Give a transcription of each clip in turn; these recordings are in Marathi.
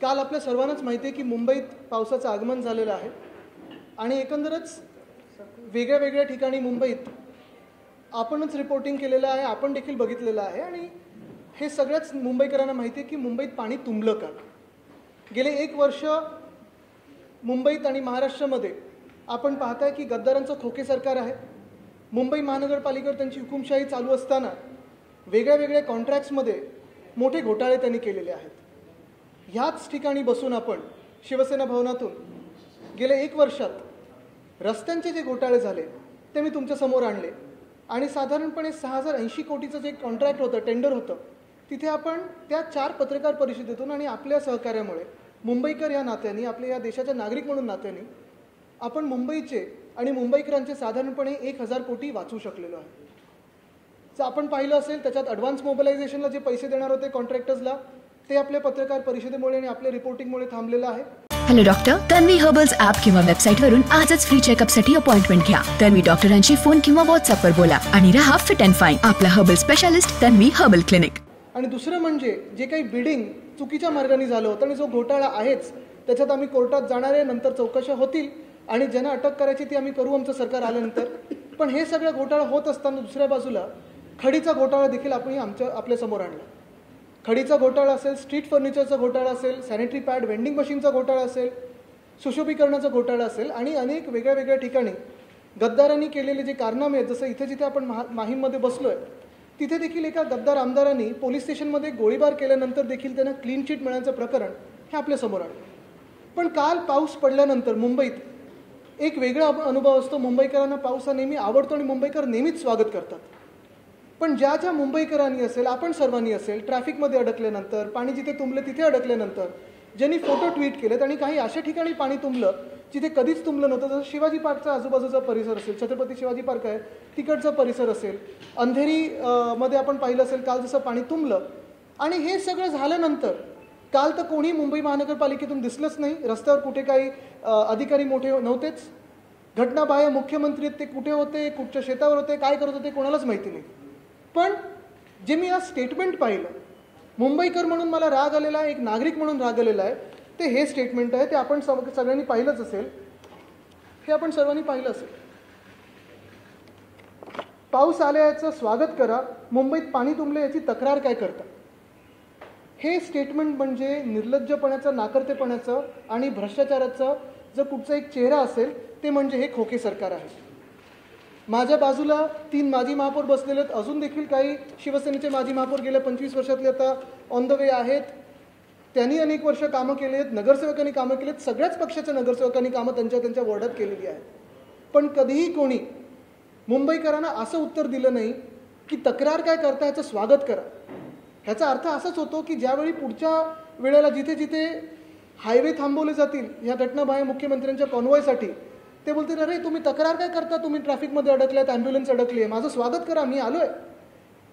काल आपल्या सर्वांनाच माहिती आहे की मुंबईत पावसाचं आगमन झालेलं आहे आणि एकंदरच वेगळ्या वेगळ्या ठिकाणी मुंबईत आपणच रिपोर्टिंग केलेलं आहे, आपण देखील बघितलेलं आहे आणि हे सगळ्याच मुंबईकरांना माहिती आहे की मुंबईत पाणी तुंबलं का. गेले 1 वर्ष मुंबईत आणि महाराष्ट्रामध्ये आपण पाहताय की गद्दारांचं खोके सरकार आहे. मुंबई महानगरपालिकेवर त्यांची हुकुमशाही चालू असताना वेगळ्या वेगळ्या कॉन्ट्रॅक्ट्समध्ये मोठे घोटाळे त्यांनी केलेले आहेत. ह्याच ठिकाणी बसून आपण शिवसेना भवनातून गेले 1 वर्षात रस्त्यांचे जे घोटाळे झाले ते मी तुमच्यासमोर आणले आणि साधारणपणे 6080 कोटीचं जे कॉन्ट्रॅक्ट होतं, टेंडर होतं, तिथे आपण त्या 4 पत्रकार परिषदेतून आणि आपल्या सहकार्यामुळे मुंबईकर या नात्याने, आपल्या या देशाच्या नागरिक म्हणून नात्याने आपण मुंबईचे आणि मुंबईकरांचे साधारणपणे 1000 कोटी वाचवू शकलेलो आहे. जर आपण पाहिलं असेल त्याच्यात ॲडव्हान्स मोबिलायझेशनला जे पैसे देणार होते कॉन्ट्रॅक्टर्सला, ते आपल्या पत्रकार परिषदेमुळे आणि आपल्या रिपोर्टिंगमुळे थांबलेलं आहे. Hello doctor, Tanvi herbals app किंवा वेबसाईटवरून आजच फ्री चेकअपसाठी अपॉइंटमेंट घ्या. तन्वी डॉक्टरांशी फोन किंवा व्हॉट्सअपवर बोला आणि रहा फिट अँड फाईन. आपला herbal specialist Tanvi herbal clinic. आणि दुसरं म्हणजे जे काही बिडिंग चुकीच्या मार्गाने झालं होतं आणि जो घोटाळा आहेच त्याच्यात आम्ही कोर्टात जाणार आहे, नंतर चौकशा होतील आणि ज्यांना अटक करायची ती आम्ही करू आमचं सरकार आल्यानंतर. पण हे सगळं घोटाळा होत असताना दुसऱ्या बाजूला खडीचा घोटाळा देखील आपण आपल्यासमोर आणला. खडीचा घोटाळा असेल, स्ट्रीट फर्निचरचा घोटाळा असेल, सॅनिटरी पॅड वेंडिंग मशीनचा घोटाळा असेल, सुशोभीकरणाचा घोटाळा असेल आणि अनेक वेगळ्या वेगळ्या ठिकाणी गद्दारांनी केलेले जे कारनामे आहेत, जसं इथे जिथे आपण माहीममध्ये बसलो आहे तिथे देखील एका गद्दार आमदारांनी पोलीस स्टेशनमध्ये गोळीबार केल्यानंतर देखील त्यांना क्लीन चिट मिळण्याचं प्रकरण हे आपल्यासमोर आलं. पण काल पाऊस पडल्यानंतर मुंबईत एक वेगळा अनुभव असतो. मुंबईकरांना पाऊस हा नेहमी आवडतो आणि मुंबईकर नेहमीच स्वागत करतात. पण ज्या ज्या मुंबईकरांनी असेल, आपण सर्वांनी असेल, ट्रॅफिकमध्ये अडकल्यानंतर, पाणी जिथे तुंबलं तिथे अडकल्यानंतर, ज्यांनी फोटो ट्विट केलेत आणि काही अशा ठिकाणी पाणी तुंबलं जिथे कधीच तुंबलं नव्हतं, जसं शिवाजी पार्कचा आजूबाजूचा परिसर असेल, छत्रपती शिवाजी पार्क आहे तिकडचा परिसर असेल, अंधेरी मध्ये आपण पाहिलं असेल काल जसं पाणी तुंबलं. आणि हे सगळं झाल्यानंतर काल तर कोणी मुंबई महानगरपालिकेतून दिसलंच नाही. रस्त्यावर कुठे काही अधिकारी मोठे नव्हतेच. घटनाबाह्य मुख्यमंत्री ते कुठे होते, कुठच्या शेतावर होते, काय करत होते कोणालाच माहिती नाही. पण जे मी आज स्टेटमेंट पाहिलं, मुंबईकर म्हणून मला राग आलेला आहे, एक नागरिक म्हणून राग आलेला आहे, ते हे स्टेटमेंट आहे. ते आपण सगळ्यांनी पाहिलंच असेल. हे आपण सर्वांनी पाहिलं असेल. पाऊस आल्याचं स्वागत करा, मुंबईत पाणी तुंबले याची तक्रार काय करता. हे स्टेटमेंट म्हणजे निर्लज्जपणाचं, नाकर्तेपणाचं आणि भ्रष्टाचाराचं जर कुठचा एक चेहरा असेल ते म्हणजे हे खोके सरकार आहे. माझ्या बाजूला 3 माजी महापौर बसलेले आहेत. अजून देखील काही शिवसेनेचे माजी महापौर गेल्या 25 वर्षातले आता ऑन द वे आहेत. त्यांनी अनेक वर्ष कामं केली आहेत, नगरसेवकांनी कामं केली आहेत, सगळ्याच पक्षाच्या नगरसेवकांनी कामं त्यांच्या वॉर्डात केलेली आहेत. पण कधीही कोणी मुंबईकरांना असं उत्तर दिलं नाही की तक्रार काय करता, ह्याचं स्वागत करा. ह्याचा अर्थ असाच होतो की ज्यावेळी पुढच्या वेळेला जिथे जिथे हायवे थांबवले जातील ह्या घटनाबाह्य मुख्यमंत्र्यांच्या कॉन्वॉयसाठी, ते बोलतील अरे तुम्ही तक्रार काय करता, तुम्ही ट्रॅफिकमध्ये अडकल्यात, ॲम्ब्युलन्स अडकली आहे, माझं स्वागत करा, मी आलो आहे.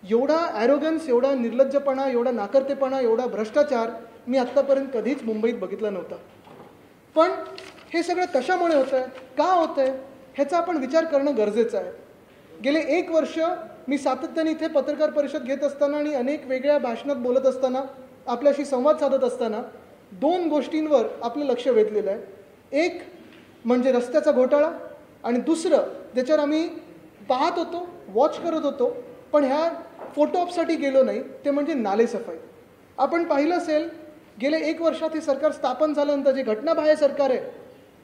एवढा ॲरोगन्स, एवढा निर्लज्जपणा, एवढा नाकर्तेपणा, एवढा भ्रष्टाचार मी आत्तापर्यंत कधीच मुंबईत बघितला नव्हता. पण हे सगळं कशामुळे होतं आहे, का होतं आहे, ह्याचा आपण विचार करणं गरजेचं आहे. गेले 1 वर्ष मी सातत्याने इथे पत्रकार परिषद घेत असताना आणि अनेक वेगळ्या भाषणात बोलत असताना, आपल्याशी संवाद साधत असताना 2 गोष्टींवर आपलं लक्ष वेधलेलं आहे. एक म्हणजे रस्त्याचा घोटाळा आणि दुसरं ज्याच्यावर आम्ही पाहत होतो, वॉच करत होतो, पण ह्या फोटो ऑपसाठी गेलो नाही, ते म्हणजे नालेसफाई. आपण पाहिलं असेल गेले 1 वर्षात हे सरकार स्थापन झाल्यानंतर जे घटनाबाह्य सरकार आहे,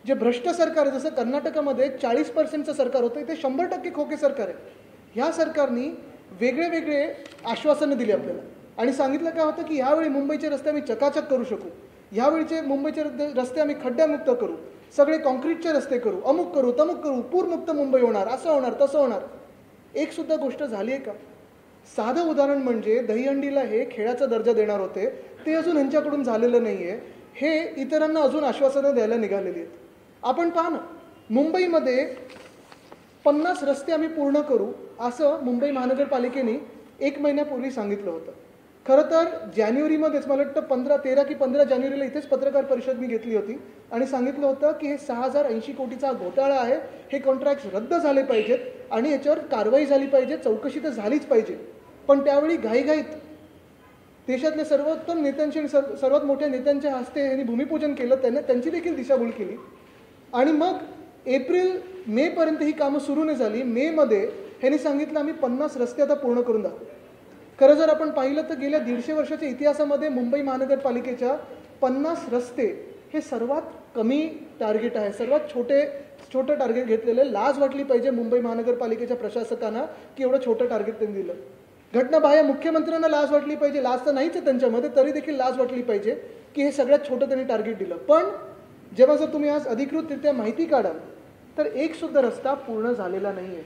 जे भ्रष्ट सरकार आहे, जसं कर्नाटकामध्ये 40% सरकार होतं, इथे 100% खोके सरकार आहे. ह्या सरकारनी वेगळे वेगळे आश्वासनं दिली आपल्याला आणि सांगितलं काय होतं की ह्यावेळी मुंबईचे रस्ते आम्ही चकाचक करू शकू, ह्यावेळीचे मुंबईचे रस्ते आम्ही खड्ड्यामुक्त करू, सगळे कॉन्क्रीटचे रस्ते करू, अमुक करू, तमुक करू, पूरमुक्त मुंबई होणार, असं होणार, तसं होणार. एक सुद्धा गोष्ट झाली आहे का. साधं उदाहरण म्हणजे दहीहंडीला हे खेळाचा दर्जा देणार होते, ते अजून ह्यांच्याकडून झालेलं नाही आहे. हे इतरांना अजून आश्वासनं द्यायला निघालेली आहेत. आपण पहा ना, मुंबईमध्ये 50 रस्ते आम्ही पूर्ण करू असं मुंबई महानगरपालिकेने 1 महिन्यापूर्वी सांगितलं होतं. खरं तर जानेवारीमध्येच, मला वाटतं 13 की 15 जानेवारीला इथेच पत्रकार परिषद मी घेतली होती आणि सांगितलं होतं की हे 6080 कोटीचा घोटाळा आहे, हे कॉन्ट्रॅक्ट्स रद्द झाले पाहिजेत आणि याच्यावर कारवाई झाली पाहिजे, चौकशी तर झालीच पाहिजे. पण त्यावेळी घाईघाईत देशातल्या सर्वोत्तम नेत्यांची आणि सर्वात मोठ्या नेत्यांच्या हस्ते यांनी भूमिपूजन केलं, त्यांची देखील दिशाभूल केली. आणि मग मे-पर्यंत ही कामं सुरू नाही झाली. मेमध्ये ह्यांनी सांगितलं आम्ही 50 रस्ते आता पूर्ण करून दाखवू. खरं जर आपण पाहिलं तर गेल्या 150 वर्षाच्या इतिहासामध्ये मुंबई महानगरपालिकेच्या 50 रस्ते हे सर्वात कमी टार्गेट आहे, सर्वात छोटं टार्गेट घेतलेलं. लाज वाटली पाहिजे मुंबई महानगरपालिकेच्या प्रशासकांना की एवढं छोटं टार्गेट त्यांनी दिलं. घटनाबाह्य मुख्यमंत्र्यांना लाज वाटली पाहिजे, लाज तर नाहीच आहे त्यांच्यामध्ये, तरी देखील लाज वाटली पाहिजे की हे सगळ्यात छोटं त्यांनी टार्गेट दिलं. पण जेव्हा जर तुम्ही आज अधिकृतरित्या माहिती काढाल तर एक सुद्धा रस्ता पूर्ण झालेला नाही आहे.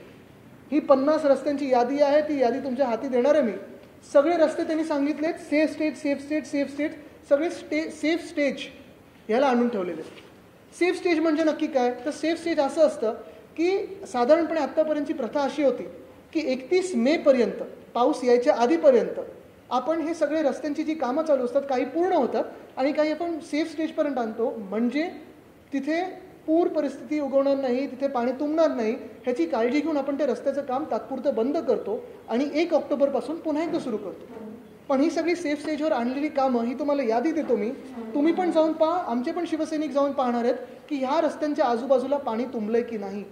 ही 50 रस्त्यांची यादी आहे, ती यादी तुमच्या हाती देणार आहे मी. सगळे रस्ते त्यांनी सांगितलेत सेफ स्टेट, सगळे सेफ स्टेज ह्याला आणून ठेवलेले. सेफ स्टेज म्हणजे नक्की काय? तर सेफ स्टेज असं असतं की साधारणपणे आत्तापर्यंतची प्रथा अशी होती की 31 मेपर्यंत, पाऊस यायच्या आधीपर्यंत आपण हे सगळे रस्त्यांची जी कामं चालू असतात काही पूर्ण होतात आणि काही आपण सेफ स्टेजपर्यंत आणतो, म्हणजे तिथे पूर परिस्थिती उगवणार नाही, तिथे पाणी तुंबणार नाही ह्याची काळजी घेऊन आपण ते रस्त्याचं काम तात्पुरतं बंद करतो आणि 1 ऑक्टोबरपासून पुन्हा एकदा सुरू करतो. पण ही सगळी सेफ स्टेजवर आणलेली कामं ही तुम्हाला यादी देतो मी, तुम्ही पण जाऊन पहा, आमचे पण शिवसैनिक जाऊन पाहणार आहेत की ह्या रस्त्यांच्या आजूबाजूला पाणी तुंबलंय की नाही.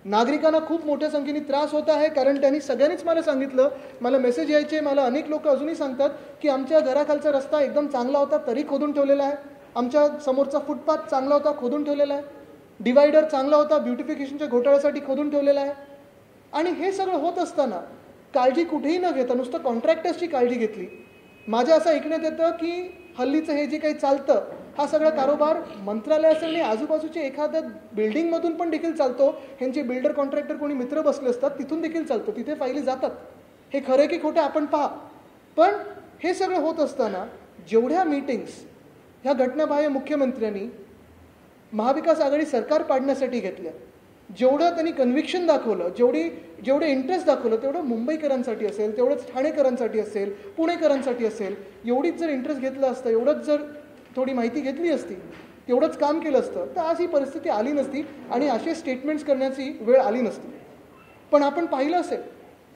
नागरिकांना खूप मोठ्या संख्येने त्रास होत आहे, कारण त्यांनी सगळ्यांनीच मला सांगितलं, मला मेसेज यायचे, मला अनेक लोक अजूनही सांगतात की आमच्या घराखालचा रस्ता एकदम चांगला होता तरी खोदून ठेवलेला आहे, आमच्या समोरचा फुटपाथ चांगला होता खोदून ठेवलेला आहे, डिवायडर चांगला होता ब्युटिफिकेशनच्या घोटाळ्यासाठी खोदून ठेवलेला आहे. आणि हे सगळं होत असताना काळजी कुठेही न घेता नुसतं कॉन्ट्रॅक्टर्सची काळजी घेतली. माझ्या असं ऐकण्यात येतं की हल्लीचं हे जे काही चालतं हा सगळा कारोबार मंत्रालय असेल आणि आजूबाजूच्या एखाद्या बिल्डिंगमधून पण देखील चालतो. ह्यांचे बिल्डर कॉन्ट्रॅक्टर कोणी मित्र बसले असतात तिथून देखील चालतो, तिथे फायली जातात. हे खरं की खोटं आपण पहा. पण हे सगळं होत असताना जेवढ्या मीटिंग्स ह्या घटनाबाह्य मुख्यमंत्र्यांनी महाविकास आघाडी सरकार पाडण्यासाठी घेतल्या, जेवढं त्यांनी कन्व्हिक्शन दाखवलं, जेवढे इंटरेस्ट दाखवलं, तेवढं मुंबईकरांसाठी असेल, तेवढंच ठाणेकरांसाठी असेल, पुणेकरांसाठी असेल, एवढीच जर इंटरेस्ट घेतलं असतं, एवढंच जर थोडी माहिती घेतली असती, तेवढंच काम केलं असतं तर आज ही परिस्थिती आली नसती आणि असे स्टेटमेंट्स करण्याची वेळ आली नसती. पण आपण पाहिलं असेल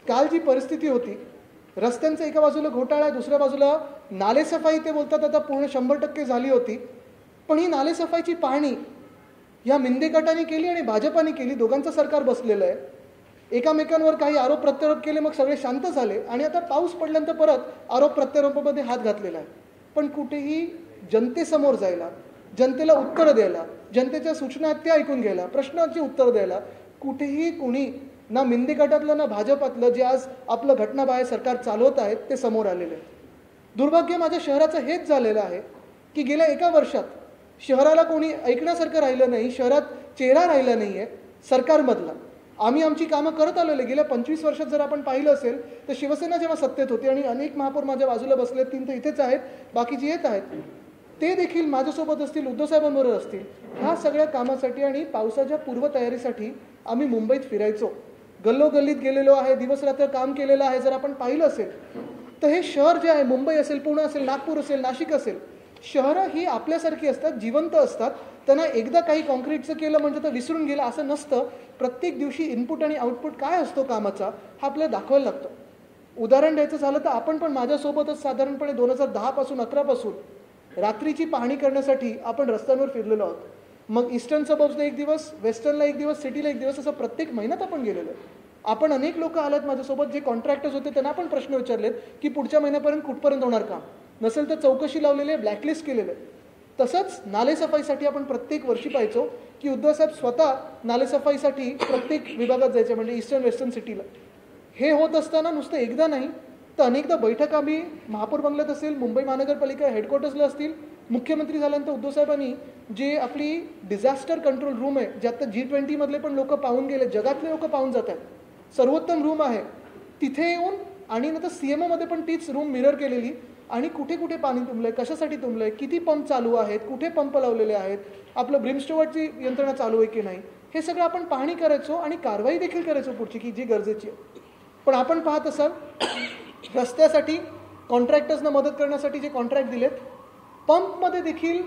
काल जी परिस्थिती होती, रस्त्यांचा एका बाजूला घोटाळा, दुसऱ्या बाजूला नालेसफाई ते बोलतात आता पूर्ण 100% झाली होती. पण ही नालेसफाईची पाहणी या मिंदे गटाने केली आणि भाजपाने केली, दोघांचं सरकार बसलेलं आहे. एकामेकांवर काही आरोप प्रत्यारोप केले, मग सगळे शांत झाले आणि आता पाऊस पडल्यानंतर परत आरोप प्रत्यारोपामध्ये हात घातलेला आहे. पण कुठेही जनतेसमोर जायला, जनतेला उत्तरं द्यायला, जनतेच्या सूचना आहेत त्या ऐकून घ्यायला, प्रश्नांची उत्तरं द्यायला कुठेही कोणी ना मिंदे गटातलं ना भाजपातलं जे आज आपलं घटनाबाह्य सरकार चालवत आहेत ते समोर आलेले आहेत. दुर्भाग्य माझ्या शहराचं हेच झालेलं आहे की गेल्या 1 वर्षात शहराला कोणी ऐकण्यासारखं राहिलं नाही, शहरात चेहरा राहिला नाही आहे सरकारमधला. आम्ही आमची कामं करत आलेले. गेल्या 25 वर्षात जर आपण पाहिलं असेल तर शिवसेना जेव्हा सत्तेत होती आणि अनेक महापौर माझ्या बाजूला बसले, 3 तर इथेच आहेत, बाकीचे येत आहेत, ते देखील माझ्यासोबत असतील, उद्धवसाहेबांबरोबर असतील, ह्या सगळ्या कामासाठी आणि पावसाच्या पूर्वतयारीसाठी आम्ही मुंबईत फिरायचो, गल्लोगल्लीत गेलेलो आहे, दिवसरात्र काम केलेलं आहे. जर आपण पाहिलं असेल तर हे शहर जे आहे, मुंबई असेल, पुणे असेल, नागपूर असेल, नाशिक असेल, शहरं ही आपल्यासारखी असतात, जिवंत असतात. त्यांना एकदा काही कॉन्क्रीटचं केलं म्हणजे तर विसरून गेलं असं नसतं. प्रत्येक दिवशी इनपुट आणि आउटपुट काय असतो कामाचा हा आपल्याला दाखवायला लागतं. उदाहरण द्यायचं झालं तर आपण पण माझ्यासोबतच साधारणपणे 2010 पासून 11 पासून रात्रीची पाहणी करण्यासाठी आपण रस्त्यांवर फिरलेलो आहोत. मग ईस्टर्न सबर्ब्सला 1 दिवस, वेस्टर्नला 1 दिवस, सिटीला 1 दिवस, असं प्रत्येक महिन्यात आपण गेलेलो आहे. आपण अनेक लोक आलात माझ्यासोबत जे कॉन्ट्रॅक्टर्स होते त्यांना आपण प्रश्न विचारलेत की पुढच्या महिन्यापर्यंत कुठपर्यंत होणार काम, नसेल तर चौकशी लावलेली आहे, ब्लॅकलिस्ट केलेलं आहे. तसंच नालेसफाईसाठी आपण प्रत्येक वर्षी पाहायचो की उद्धवसाहेब स्वतः नालेसफाईसाठी प्रत्येक विभागात जायचे, म्हणजे ईस्टर्न वेस्टर्न सिटीला. हे होत असताना नुसतं एकदा नाही तर अनेकदा बैठक आम्ही महापौर बंगल्यात असेल, मुंबई महानगरपालिका हेडक्वार्टर्सला असतील, मुख्यमंत्री झाल्यानंतर उद्धवसाहेबांनी जे आपली डिझास्टर कंट्रोल रूम आहे, जे आता G20 मधले पण लोक पाहून गेले, जगातले लोक पाहून जात आहेत, सर्वोत्तम रूम आहे, तिथे येऊन आणि नंतर CMO मध्ये पण तीच रूम मिरर केलेली आणि कुठे कुठे पाणी तुंबलंय, कशासाठी तुंबलंय, किती पंप चालू आहेत, कुठे पंप लावलेले आहेत, आपलं ब्रिमस्टोवरची यंत्रणा चालू आहे की नाही, हे सगळं आपण पाहणी करायचो आणि कारवाई देखील करायचो पुढची की जी गरजेची आहे. पण आपण पाहत असाल रस्त्यासाठी कॉन्ट्रॅक्टर्सना मदत करण्यासाठी जे कॉन्ट्रॅक्ट दिलेत, पंपमध्ये देखील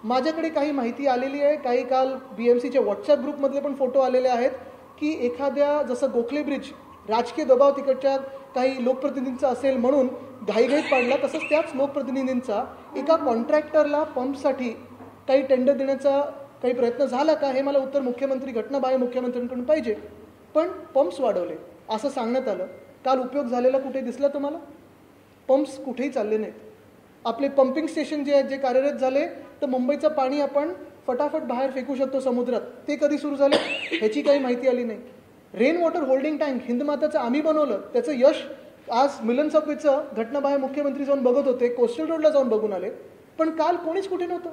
माझ्याकडे काही माहिती आलेली आहे, काही काल BMCच्या व्हॉट्सॲप ग्रुपमधले पण फोटो आलेले आहेत की एखाद्या जसं गोखले ब्रिज राजकीय दबाव तिकडच्या काही लोकप्रतिनिधींचा असेल म्हणून घाईघाईत पाडला, तसंच त्याच लोकप्रतिनिधींचा एका कॉन्ट्रॅक्टरला पंपसाठी काही टेंडर देण्याचा काही प्रयत्न झाला का, हे मला उत्तर मुख्यमंत्री घटनाबाह्य मुख्यमंत्र्यांकडून पाहिजे. पण पंप्स वाढवले असं सांगण्यात आलं. काल उपयोग झालेला कुठे दिसला तुम्हाला? पंप्स कुठेही चालले नाहीत. आपले पंपिंग स्टेशन जे आहेत जे कार्यरत झाले, तर मुंबईचं पाणी आपण फटाफट बाहेर फेकू शकतो समुद्रात, ते कधी सुरू झाले ह्याची काही माहिती आली नाही. रेन वॉटर होल्डिंग टँक हिंदमाताचं आम्ही बनवलं, त्याचं यश आज मिलन सबवेचं घटनाबाह्य मुख्यमंत्री जाऊन बघत होते, कोस्टल रोडला जाऊन बघून आले. पण काल कोणीच कुठे नव्हतं.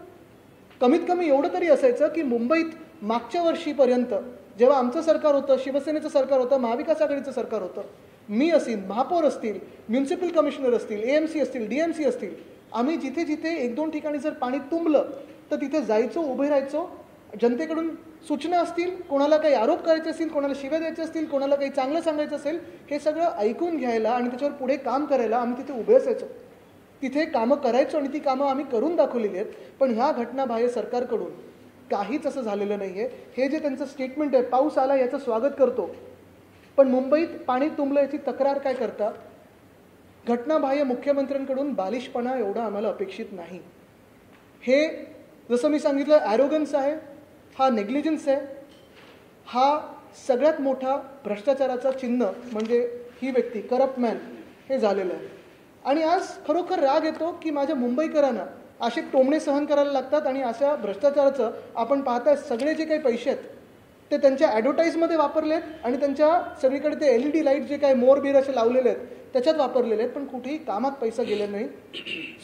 कमीत कमी एवढं तरी असायचं की मुंबईत मागच्या वर्षीपर्यंत जेव्हा आमचं सरकार होतं, शिवसेनेचं सरकार होतं, महाविकास आघाडीचं सरकार होतं, मी असेल, महापौर असतील, म्युन्सिपल कमिशनर असतील, AMC असतील, DMC असतील, आम्ही जिथे जिथे 1-2 ठिकाणी जर पाणी तुंबलं तर तिथे जायचो, उभे राहायचो. जनतेकडून सूचना असतील, कोणाला काही आरोप करायचे असतील, कोणाला शिव्या द्यायचे असतील, कोणाला काही चांगलं सांगायचं असेल, हे सगळं ऐकून घ्यायला आणि त्याच्यावर पुढे काम करायला आम्ही तिथे उभे असायचो. तिथे कामं करायचो आणि ती कामं आम्ही करून दाखवलेली आहेत. पण ह्या घटनाबाह्य सरकारकडून काहीच असं झालेलं नाही आहे. हे जे त्यांचं स्टेटमेंट आहे, पाऊस आला याचं स्वागत करतो, पण मुंबईत पाणी तुंबलं याची तक्रार काय करता? घटनाबाह्य मुख्यमंत्र्यांकडून बालिशपणा एवढा आम्हाला अपेक्षित नाही. हे जसं मी सांगितलं ॲरोगन्स आहे, हा नेग्लिजन्स आहे, हा सगळ्यात मोठा भ्रष्टाचाराचा चिन्ह म्हणजे ही व्यक्ती करप्ट मॅन हे झालेलं आहे. आणि आज खरोखर राग येतो की माझ्या मुंबईकरांना असे टोमणे सहन करायला लागतात आणि अशा भ्रष्टाचाराचं आपण पाहताय सगळे जे काही पैसे आहेत ते त्यांच्या ॲडव्हर्टाईजमध्ये वापरलेत आणि त्यांच्या सगळीकडे ते LED लाईट जे काही मोरबीर असे लावलेले आहेत त्याच्यात वापरलेले आहेत. पण कुठेही कामात पैसा गेले नाही.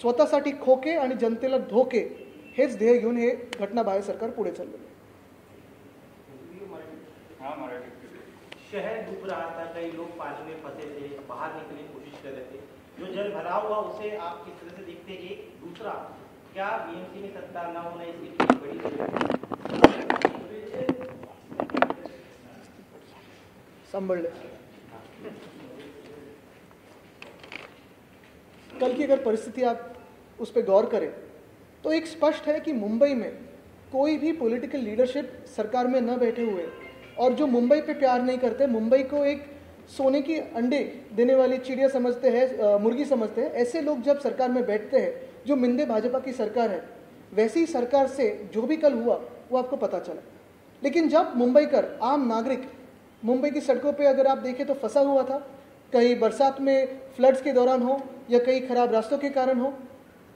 स्वतःसाठी खोके आणि जनतेला धोके हेच ध्येय घेऊन हे घटनाबाह्य सरकार पुढे चाललेलं आहे. शहर डूब रहा था, कई लोग पानी में फंसे थे, बाहर निकलने की कोशिश कर रहे थे. जो जल भरा हुआ उसे आप किस तरह से देखते? एक दूसरा, क्या BMC में सत्ता न होना इसकी बड़ी संभल ले. कल की अगर परिस्थिति आप उस पर गौर करें तो एक स्पष्ट है कि मुंबई में कोई भी पॉलिटिकल लीडरशिप सरकार में न बैठे हुए और जो मुंबई पे प्यार नहीं करते, मुंबई को एक सोने की अंडे देने वाली चिड़िया समझते हैं, मुर्गी समझते हैं, ऐसे लोग जब सरकार में बैठते हैं, जो मिंदे भाजपा की सरकार है, वैसी सरकार से जो भी कल हुआ वो आपको पता चला. लेकिन जब मुंबईकर आम नागरिक मुंबई की सड़कों पे अगर आप देखें तो फंसा हुआ था, कहीं बरसात में फ्लड्स के दौरान हो या कई खराब रास्तों के कारण हो,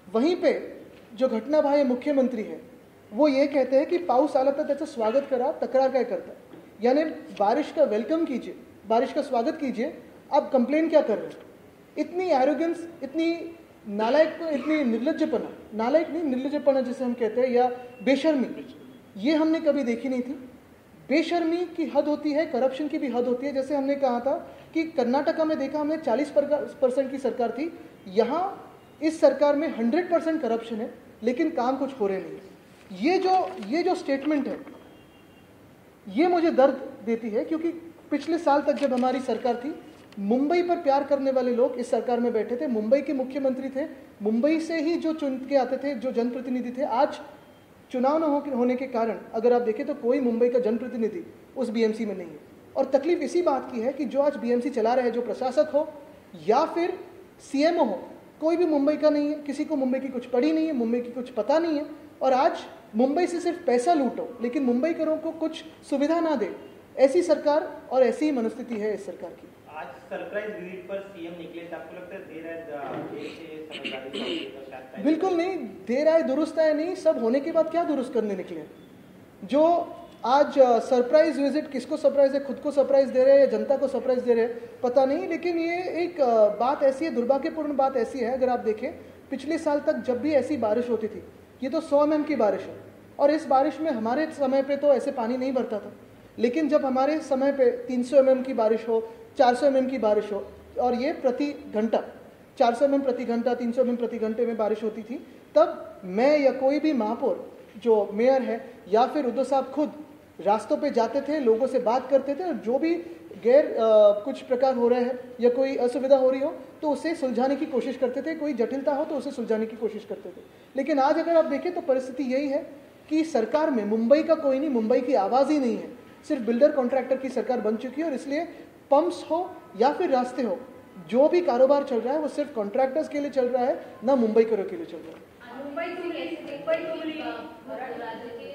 वहीं पे जो घटनाबाह्य मुख्यमंत्री है वो ये कहते हैं कि पाऊस आला तर त्याचं स्वागत करा, तक्रार काय करता? यानी बारिश का वेलकम कीजिए, बारिश का स्वागत कीजिए, आप कंप्लेन क्या कर रहे हैं? इतनी एरोगेंस, इतनी नालायक, इतनी निर्लज्जपना, नालायक नहीं निर्लज्जपना जिसे हम कहते हैं, या बेशर्मी, ये हमने कभी देखी नहीं थी. बेशर्मी की हद होती है, करप्शन की भी हद होती है. जैसे हमने कहा था कि कर्नाटका में देखा हमने 40% की सरकार थी, यहाँ इस सरकार में 100% करप्शन है, लेकिन काम कुछ हो रहे नहीं. ये जो स्टेटमेंट है ये मुझे दर्द देती है, क्योंकि पिछले साल तक जब हमारी सरकार थी, मुंबई पर प्यार करने वाले लोग इस सरकार में बैठे थे, मुंबई के मुख्यमंत्री थे, मुंबई से ही जो चुन के आते थे, जो जनप्रतिनिधि थे. आज चुनाव न होने के कारण अगर आप देखें तो कोई मुंबई का जनप्रतिनिधि उस BMC में नहीं है. और तकलीफ इसी बात की है कि जो आज BMC चला रहे हैं, जो प्रशासक हो या फिर CMO हो, कोई भी मुंबई का नहीं है, किसी को मुंबई की कुछ पड़ी नहीं है, मुंबई की कुछ पता नहीं है. और आज मुंबई से सिर्फ पैसा लूटो लेकिन मुंबईकरों को कुछ सुविधा ना दे, ऐसी सरकार और ऐसी ही मनस्थिति है इस सरकार की. आज सरप्राइज विजिट पर CM निकले, आपको लगता है देर से समझदारी? बिल्कुल नहीं, देर आए दुरुस्त आए नहीं. सब होने के बाद क्या दुरुस्त करने निकले? जो आज सरप्राइज विजिट, किसको सरप्राइज है? खुद को सरप्राइज दे रहे हैं या जनता को सरप्राइज दे रहे हैं पता नहीं. लेकिन ये एक बात ऐसी है, दुर्भाग्यपूर्ण बात ऐसी है, अगर आप देखें पिछले साल तक जब भी ऐसी बारिश होती थी, ये तो 100 mm की बारिश है, और इस बारिश में हमारे समय पे तो ऐसे पानी नहीं भरता था. लेकिन जब हमारे समय पे 300 mm की बारिश हो, 400 mm की बारिश हो, और ये प्रति घंटा 400 mm प्रति घंटा, 300 mm प्रति घंटे में बारिश होती थी, तब मैं या कोई भी महापौर जो मेयर है या फिर उद्धव साहब खुद रास्तों पे जाते थे, लोगों से बात करते थे, और जो भी कुछ प्रकार हो रहे हैं या कोई असुविधा हो रही हो तो उसे सुलझाने की कोशिश करते थे, कोई जटिलता हो तो उसे सुलझाने की कोशिश करते थे. लेकिन आज अगर आप देखें तो परिस्थिति यही है कि सरकार में मुंबई का कोई नहीं, मुंबई की आवाज़ ही नहीं है, सिर्फ बिल्डर कॉन्ट्रैक्टर की सरकार बन चुकी है. और इसलिए पंप्स हो या फिर रास्ते हो, जो भी कारोबार चल रहा है वो सिर्फ कॉन्ट्रैक्टर्स के लिए चल रहा है, ना मुंबईकरों के लिए चल रहा है। मुंबई तुमली राज्य के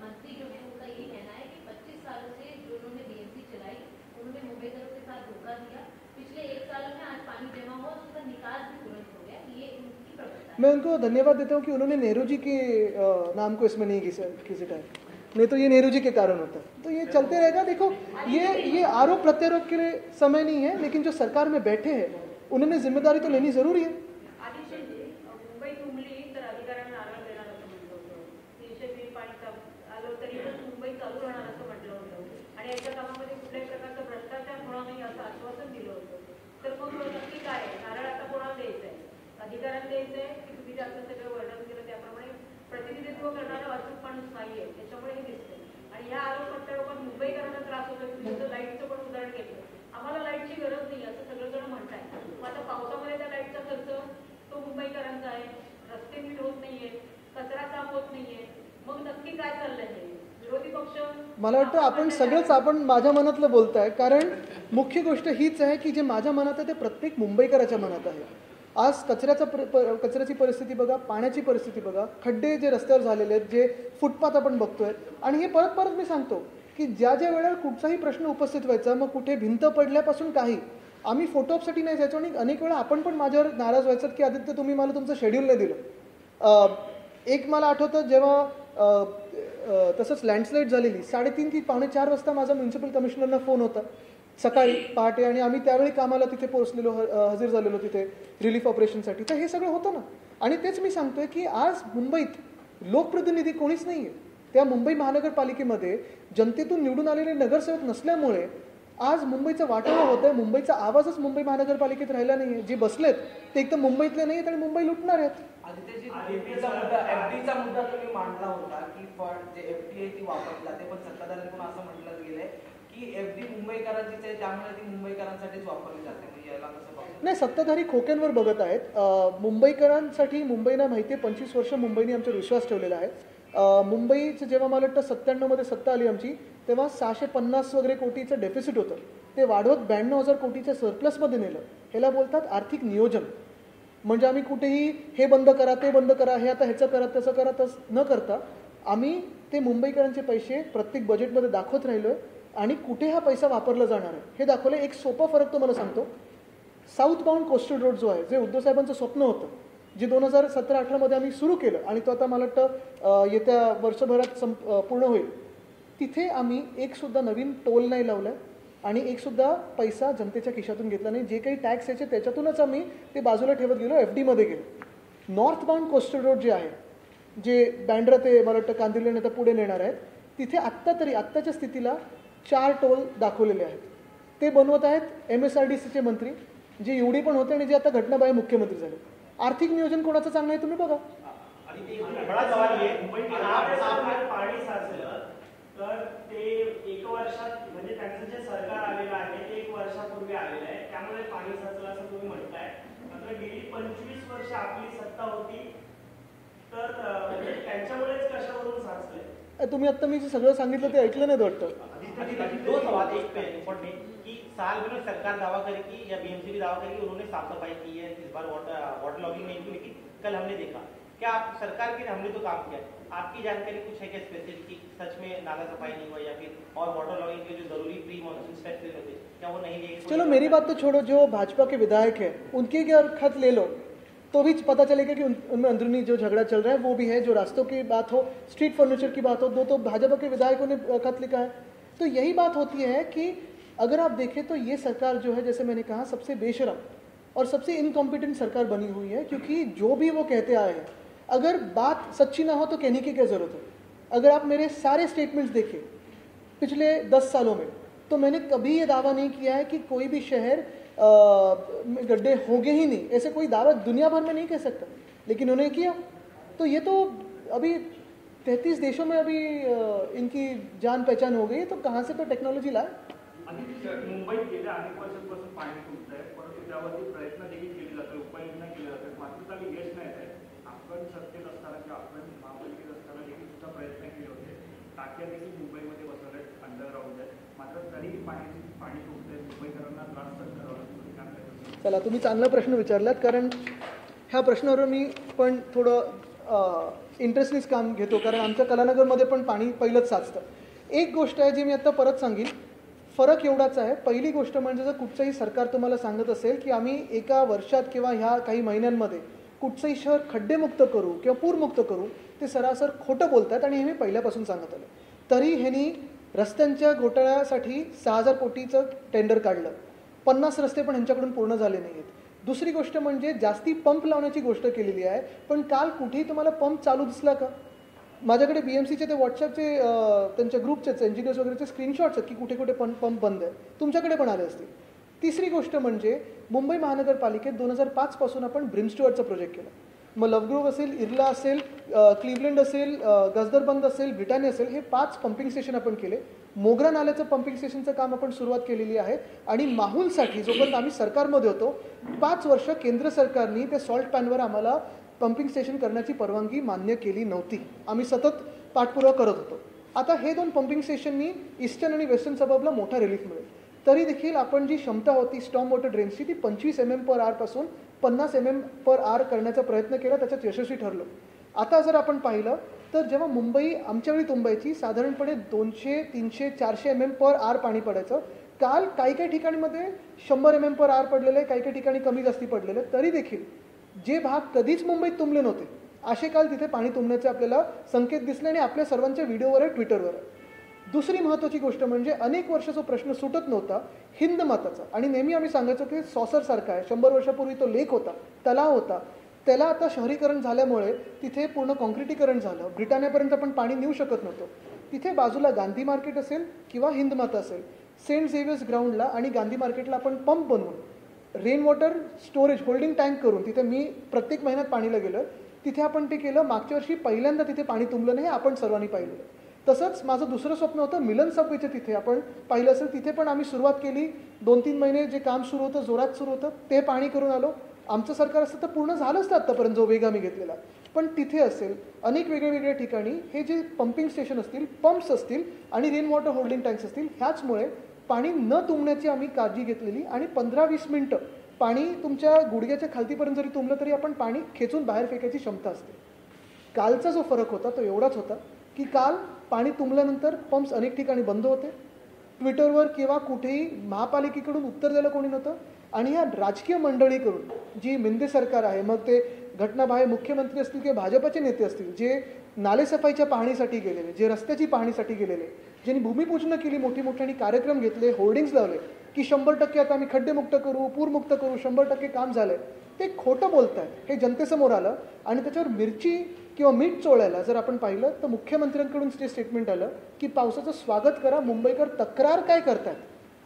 मंत्री जो है उनका ये कहना है कि 25 सालों से जो उन्होंने बीएमसी चलाई उन्होंने मुंबईकरों के साथ धोखा दिया। पिछले 1 साल में आज पानी जमा हुआ तो उसका निकास भी तुरंत हो गया। ये उनकी प्रवृत्ति है। मैं उनको धन्यवाद देता हूँ कि उन्होंने नेहरू जी के नाम को इसमें नहीं घिसटा है, नहीं तो ये नेहरू जी के कारण होता है। तो ये चलते रहेगा। देखो, ये आरोप प्रत्यारोप के लिए समय नहीं है, लेकिन जो सरकार में बैठे हैं उन्होंने जिम्मेदारी तो लेनी जरूरी है। मुंबई तुंबली तर अधिकाऱ्यांना आराम देणार असं म्हटलं होतं, 320 पाणी आलं तरी पण मुंबई चालू राहणार असं म्हटलं होतं आणि याच्या कामामध्ये कुठल्याही प्रकारचा भ्रष्टाचार होणार नाही असं आश्वासन दिलं होतं। तर मग नक्की काय आहे? नारळ आता कोणाला द्यायचं आहे? अधिकाऱ्यांना द्यायचं आहे की तुम्ही जे आता सगळं वर्णन केलं त्याप्रमाणे प्रतिनिधित्व करणारा अचूक माणूस नाहीये, त्याच्यामुळे हे दिसतंय। आणि ह्या आरोप प्रत्यारोपात मुंबईकरांना त्रास होतो। तुमचं लाईटचं पण उदाहरण घेतलं, आम्हाला लाईटची गरज नाही असं सगळेजण म्हणताय। मग आता पावसामध्ये त्या लाईटचा खर्च तो मुंबईकरांचा आहे, रस्ते नीट होत नाहीये, कचरा साफ होत नाहीये, मग नक्की काय चाललंय? विरोधी पक्ष, मला वाटतं आपण सगळंच आपण माझ्या मनातलं बोलताय, कारण मुख्य गोष्ट हीच आहे की जे माझ्या मनात आहे ते प्रत्येक मुंबईकराच्या मनात आहे। आज कचऱ्याची परिस्थिती बघा, पाण्याची परिस्थिती बघा, खड्डे जे रस्त्यावर झालेले आहेत, जे फुटपाथ आपण बघतोय। आणि हे परत परत मी सांगतो की ज्या ज्या वेळेला कुठचाही प्रश्न उपस्थित व्हायचा, मग कुठे भिंत पडल्यापासून काही, आम्ही फोटोसाठी नाही जायचो। आणि अनेक वेळा आपण पण माझ्यावर नाराज व्हायचं की आदित्य तुम्ही मला तुमचं शेड्यूल नाही दिलं। एक मला आठवतं जेव्हा तसंच लँडस्लाईड झालेली 3:30 ते 3:45 वाजता माझा म्युन्सिपल कमिशनरना फोन होता सकाळी पहाटे, आणि आम्ही त्यावेळी कामाला तिथे पोहोचलेलो, हजर झालेलो तिथे रिलीफ ऑपरेशनसाठी। तर हे सगळं होतं ना। आणि तेच मी सांगतोय की आज मुंबईत लोकप्रतिनिधी कोणीच नाही आहे। त्या मुंबई महानगरपालिकेमध्ये जनतेतून निवडून आलेले नगरसेवक नसल्यामुळे आज मुंबईचं वाटावं होतं। मुंबईचा आवाजच मुंबई महानगरपालिकेत राहिला नाही आहे। जे बसलेत ते एकदम मुंबईतले नाही आहेत आणि मुंबई लुटणार आहेत। एफडीचा मुद्दा तुम्ही मांडला होता की जे एफडी आहे ती वापरली जाते, पण सत्ताधाऱ्यांकडून असं म्हटलं गेलंय की एफडी मुंबईकरांचीच आहे, त्यामुळे ती मुंबईकरांसाठीच वापरली जाते। म्हणजे याला कसं बघता? नाही, सत्ताधारी खोक्यांवर बघत आहेत। मुंबईकरांसाठी मुंबईनं माहिती आहे 25 वर्ष मुंबईने आमच्यावर विश्वास ठेवलेला आहे। मुंबईचं जेव्हा मला वाटतं 97मध्ये सत्ता आली आमची, तेव्हा 650 वगैरे कोटीचं डेफिसिट होतं, ते वाढवत 92,000 कोटीच्या सरप्लसमध्ये नेलं। ह्याला बोलतात आर्थिक नियोजन। म्हणजे आम्ही कुठेही हे बंद करा, ते बंद करा, हे आता ह्याचं करा, त्याचं करा, तसं न करता आम्ही ते मुंबईकरांचे पैसे प्रत्येक बजेटमध्ये दाखवत राहिलोय आणि कुठे हा पैसा वापरला जाणार आहे हे दाखवलं। एक सोपा फरक तुम्हाला सांगतो, साऊथ बाउंड कोस्टल रोड जो आहे, जे उद्धव साहेबांचं स्वप्न होतं, जे 2017-18मध्ये आम्ही सुरू केलं आणि तो आता मला वाटतं येत्या वर्षभरात पूर्ण होईल, तिथे आम्ही एकसुद्धा नवीन टोल नाही लावला आणि एकसुद्धा पैसा जनतेच्या खिशातून घेतला नाही। जे काही टॅक्स यायचे त्याच्यातूनच आम्ही ते बाजूला ठेवत गेलो, एफडीमध्ये गेलो। नॉर्थ बाउंड कोस्टल रोड जे आहे, जे बँड्रा ते मला वाटतं कांदिवली आता पुढे नेणार आहेत, तिथे आत्ताच्या स्थितीला 4 टोल दाखवलेले आहेत। ते बनवत आहेत MSRDCचे मंत्री, जे एवढी पण होते आणि जे आता घटनाबाह्य मुख्यमंत्री झाले। आर्थिक नियोजन कोणाचं चांगलं आहे तुम्ही बघा। बड़ा सवाल ये पाणी साचलं तर ते 1 वर्षात, म्हणजे त्यांचं जे सरकार आलेलं आहे ते 1 वर्षापूर्वी आलेलं आहे, त्यामुळे पाणी साचलं असं तुम्ही म्हणताय। मात्र गेली 25 वर्ष आपली सत्ता होती, तर म्हणजे त्यांच्यामुळेच कशावरून साचलंय? तुम्ही आता मी जे सगळं सांगितलं ते ऐकलं नाही वाटतं। 2 सवाल, एक पे इम्पोर्टेंट कि साल भर में सरकार दावा करेगी या बीएमसी भी दावा करेगी उन्होंने साफ सफाई की है, इस बार वाटर लॉगिंग नहीं की, लेकिन कल हमने देखा क्या आप सरकार के हमने तो काम किया, आपकी जानकारी कुछ है क्या स्पेसिफिक कि सच में नाला सफाई नहीं हुआ या फिर और वाटर लॉगिंग के जो जरूरी प्री मॉनसून स्टेप्स लेने थे क्या वो नहीं लिए? चलो मेरी बात तो छोड़ो, जो भाजपा के विधायक है उनके अगर खत ले लो तो भी पता चलेगा कि उनमें अंदरूनी जो झगड़ा चल रहा है वो भी है। जो रास्तों की बात हो, स्ट्रीट फर्नीचर की बात हो, 2 तो भाजपा के विधायकों ने खत लिखा है। तो यही बात होती है कि अगर आप देखें तो ये सरकार जो है, जैसे मैंने कहा, सबसे बेशरम और सबसे इनकॉम्पिटेंट सरकार बनी हुई है, क्योंकि जो भी वो कहते आए हैं, अगर बात सच्ची ना हो तो कहने की क्या ज़रूरत है। अगर आप मेरे सारे स्टेटमेंट्स देखें पिछले 10 सालों में, तो मैंने कभी ये दावा नहीं किया है कि कोई भी शहर गड्ढे होंगे ही नहीं, ऐसे कोई दावा दुनिया भर में नहीं कह सकता, लेकिन उन्होंने किया। तो ये तो अभी 33 देशों में अभी इनकी जान पहचान हो गई, तो कहाँ से तो टेक्नॉलॉजी लाए। मुंबईत गेल्या अनेक वर्षांपासून पाणी तुमचं आहे, परंतु त्यावरती प्रयत्न देखील केले जातात, उपाययोजना केल्या जातात, मात्र त्याला यश नाही आहे। आपण सत्तेत असताना किंवा आपण महापालिकेत असताना देखील सुद्धा प्रयत्न केले होते, टाक्या देखील मुंबईमध्ये बसवल्या अंडरग्राऊंड आहेत, मात्र तरी पाणी तुटतंय, मुंबईकरांना त्रास सहन करावा लागतो. काय करायचं? चला, तुम्ही चांगला प्रश्न विचारलात, कारण ह्या प्रश्नावर मी पण थोडं इंटरेस्टनीच काम घेतो, कारण आमच्या कलानगरमध्ये पण पाणी पहिलंच साचतं. एक गोष्ट आहे जी मी आत्ता परत सांगेन, फरक एवढाच आहे. पहिली गोष्ट म्हणजे जर कुठचंही सरकार तुम्हाला सांगत असेल की आम्ही एका वर्षात किंवा ह्या काही महिन्यांमध्ये कुठचंही शहर खड्डेमुक्त करू किंवा पूरमुक्त करू, ते सरासर खोटं बोलतात आणि हे मी पहिल्यापासून सांगत आलो. तरी ह्यांनी रस्त्यांच्या घोटाळ्यासाठी 6,000 कोटीचं टेंडर काढलं, 50 रस्ते पण ह्यांच्याकडून पूर्ण झाले नाही आहेत. दुसरी गोष्ट म्हणजे जास्ती पंप लावण्याची गोष्ट केलेली आहे, पण काल कुठेही तुम्हाला पंप चालू दिसला का? माझ्याकडे BMCचे ते व्हॉट्सअपचे त्यांच्या ग्रुपचेच इंजिनियर्स वगैरेचे स्क्रीनशॉट्स आहेत की कुठे कुठे पंप बंद आहे. तुमच्याकडे पण आले असतील. तिसरी गोष्ट म्हणजे मुंबई महानगरपालिकेत 2005 पासून आपण ब्रिमस्टुअर्टचा प्रोजेक्ट केला. मग लवग्रोव्ह असेल, इर्ला असेल, क्लिव्हलंड असेल, गजदरबंद असेल, ब्रिटानिया असेल, हे 5 पंपिंग स्टेशन आपण केले. मोगरा नाल्याचं पंपिंग स्टेशनचं काम आपण सुरुवात केलेली आहे. आणि माहुलसाठी जोपर्यंत आम्ही सरकारमध्ये होतो 5 वर्ष केंद्र सरकारने ते सॉल्ट पॅनवर आम्हाला पंपिंग स्टेशन करण्याची परवानगी मान्य केली नव्हती. आम्ही सतत पाठपुरावा करत होतो. आता हे 2 पंपिंग स्टेशननी ईस्टर्न आणि वेस्टर्न सबअर्बला मोठा रिलीफ मिळेल. तरी देखील आपण जी क्षमता होती स्टॉर्म वॉटर ड्रेन्सची ती 25 mm/h पासून 50 mm/h करण्याचा प्रयत्न केला, त्याच्यात यशस्वी ठरलो. आता जर आपण पाहिलं तर जेव्हा मुंबई आमच्या वेळी तुंबायची साधारणपणे 200, 300, 400 mm/h पाणी पडायचं. काल काही ठिकाणीमध्ये 100 mm/h पडलेलं आहे, काही ठिकाणी कमी जास्ती पडलेलं आहे. तरी देखील जे भाग कधीच मुंबईत तुंबले नव्हते असे काल तिथे पाणी तुंबण्याचे आपल्याला संकेत दिसले आणि आपल्या सर्वांच्या व्हिडिओवर आहे, ट्विटरवर आहे. दुसरी महत्त्वाची गोष्ट म्हणजे अनेक वर्ष जो प्रश्न सुटत नव्हता हिंद माताचा, आणि नेहमी आम्ही सांगायचो की सॉसरसारखा आहे, 100 वर्षापूर्वी तो लेक होता, तलाव होता, त्याला आता शहरीकरण झाल्यामुळे तिथे पूर्ण कॉन्क्रिटीकरण झालं. ब्रिटानियापर्यंत आपण पाणी नेऊ शकत नव्हतं. तिथे बाजूला गांधी मार्केट असेल किंवा हिंद माता असेल, सेंट झेवियर्स ग्राउंडला आणि गांधी मार्केटला आपण पंप बनवून rain water storage holding tank करून, तिथे मी प्रत्येक महिन्यात पाणीला गेलं, तिथे आपण ते केलं. मागच्या वर्षी पहिल्यांदा तिथे पाणी तुंबलं नाही, आपण सर्वांनी पाहिलं. तसंच माझं दुसरं स्वप्न होतं मिलन सबवेचे, तिथे आपण पाहिलं असेल, तिथे पण आम्ही सुरुवात केली. 2-3 महिने जे काम सुरू होतं, जोरात सुरू होतं, ते पाणी करून आलो. आमचं सरकार असतं तर पूर्ण झालं असतं आत्तापर्यंत जो वेग आम्ही घेतलेला. पण तिथे असेल अनेक वेगळ्या ठिकाणी हे जे पंपिंग स्टेशन असतील, पंप्स असतील आणि रेन वॉटर होल्डिंग टँक्स असतील, ह्याचमुळे पाणी न तुंबण्याची आम्ही काळजी घेतलेली. आणि 15-20 मिनटं पाणी तुमच्या गुडघ्याच्या खालतीपर्यंत जरी तुंबलं तरी आपण पाणी खेचून बाहेर फेकायची क्षमता असते. कालचा जो फरक होता तो एवढाच होता की काल पाणी तुंबल्यानंतर पंप्स अनेक ठिकाणी बंद होते. ट्विटरवर किंवा कुठेही महापालिकेकडून उत्तर द्यायला कोणी नव्हतं. आणि या राजकीय मंडळीकडून जी मिंदे सरकार आहे, मग ते घटनाबाह्य मुख्यमंत्री असतील किंवा भाजपचे नेते असतील, जे नालेसफाईच्या पाहणीसाठी गेलेले, जे रस्त्याची पाहणीसाठी गेलेले, ज्यांनी भूमिपूजन केली, मोठे कार्यक्रम घेतले, होर्डिंग्स लावले की 100% आता आम्ही खड्डेमुक्त करू, पूरमुक्त करू, 100% काम झालंय, ते खोटं बोलत आहेत. हे जनतेसमोर आलं. आणि त्याच्यावर मिरची किंवा मीठ चोळायला जर आपण पाहिलं तर मुख्यमंत्र्यांकडून जे स्टेटमेंट आलं की पावसाचं स्वागत करा, मुंबईकर तक्रार काय करतात,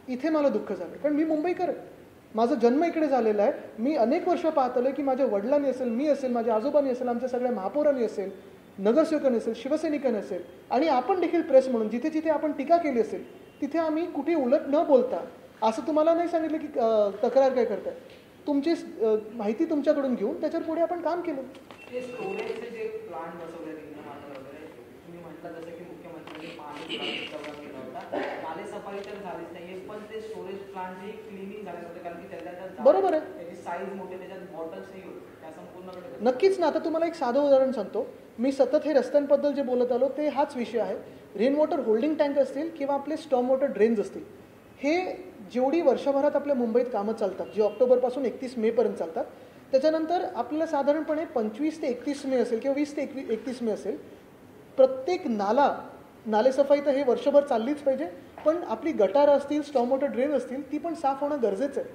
इथे मला दुःख झालं. कारण मी मुंबईकर आहे, माझा जन्म इकडे झालेला आहे. मी अनेक वर्ष पाहत आलो की माझ्या वडिलांनी असेल, मी असेल, माझ्या आजोबांनी असेल, आमच्या सगळ्या महापौरांनी असेल, नगरसेवकांनी असेल, शिवसैनिकांनी असेल, आणि आपण देखील प्रेस म्हणून जिथे जिथे आपण टीका केली असेल तिथे आम्ही कुठे उलट न बोलता असं तुम्हाला नाही सांगितलं की तक्रार काय करताय, तुमची माहिती तुमच्याकडून घेऊन त्याच्यावर पुढे आपण काम केलं. ते स्टोरेजचे जे प्लांट बसवले वगैरे तुम्ही म्हटलं जसं की मुख्यमंत्र्यांनी पाणी केला होता, नालेसफाई तर झालीच नाहीये, पण ते स्टोरेज प्लांट जे क्लिनिंग झाले होते, कारण की त्याच्यात बरोबर आहे, त्याची साईज मोठी, त्याच्यात बॉटल्सही होते, त्या संपूर्णकडे. नक्कीच ना. आता तुम्हाला एक साधं उदाहरण सांगतो. मी सतत हे रस्त्यांबद्दल जे बोलत आलो ते हाच विषय आहे. रेन वॉटर होल्डिंग टँक असतील किंवा आपले स्टॉर्म वॉटर ड्रेन्स असतील, हे जेवढी वर्षभरात आपल्या मुंबईत कामं चालतात, जे ऑक्टोबरपासून 31 मेपर्यंत चालतात, त्याच्यानंतर आपल्याला साधारणपणे 25 ते 31 मे असेल किंवा 20 ते 31 मे असेल, प्रत्येक नालेसफाई तर हे वर्षभर चाललीच पाहिजे, पण आपली गटारं असतील, स्टॉर्म वॉटर ड्रेन असतील, ती पण साफ होणं गरजेचं आहे.